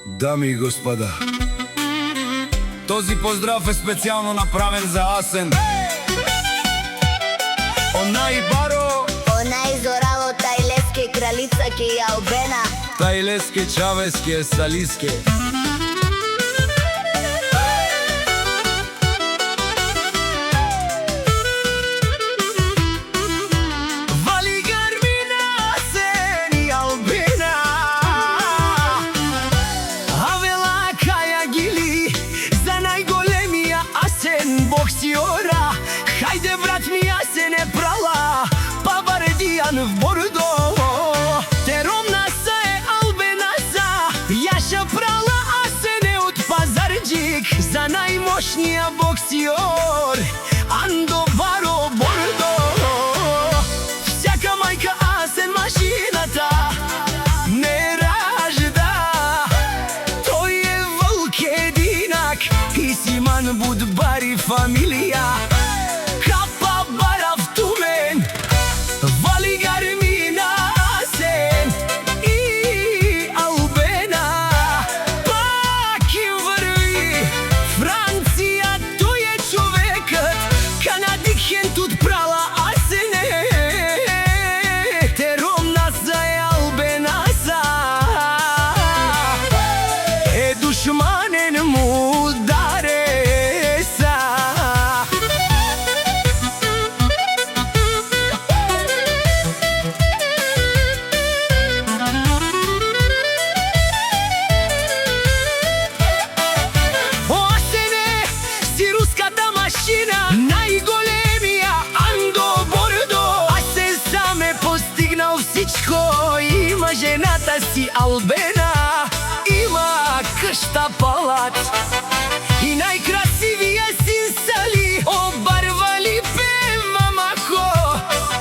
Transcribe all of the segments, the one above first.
Дами и господа, този поздрав е специално направен за Асен. Онай баро, Онай зорало тајлеске кралица ке ја обена. тајлеске чавеске салиске. Вали гармина Асен и Албена, авела каја гили за најголемија Асен боксиора. Хајде брат ми Асен е прала, па Бардијан в Бордо. Теромнаса е Албенаса, јаша прала Асен е од Пазарџик. За најмошниот боксиор Андо Баро Бордо. Всяка мајка Асен машината не ражда. Тој е вълк единак и Симан Будбари фамилија. Капа бара в Тумен, вали гармина Асен и Албена. Пак им врви Франција, тој е човекот. Канадикен тут прала Асене. Теромнаса е Албенаса, е душманен му дареса. Асене си руската машина, најголемија Андо Бордо. Асен сам е постигнал всичко, има жената си Албена, има къща палат и најкрасивија син Сали. Обарвали пема мако,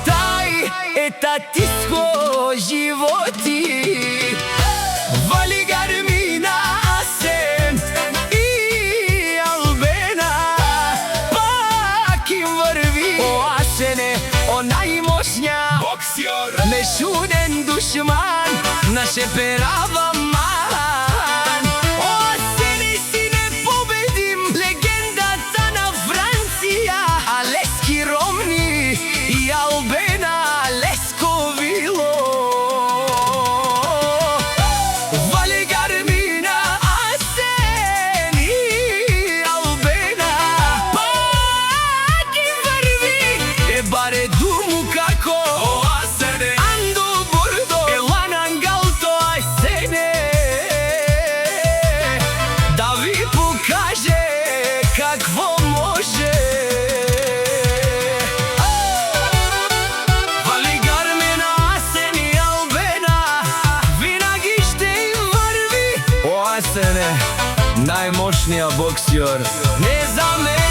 тај е татиско животи. Вали гармина Асен и Албена, пак им врви. О Асене, о најмошња боксиор, мешунен душман, наше перава ман. О Асене си непобедим, легендата на Франција. Алески Ромни и Албена Лесковило. Вали гармина Асен и Албена, пак им врви. Е баре думу како о Асене, Андо Бордо, елан ангалто Асене, да ви покаже какво може. Вали гармина Асен и Албена, винаги ще им върви. О Асене, најмошниот боксиор, не за мене.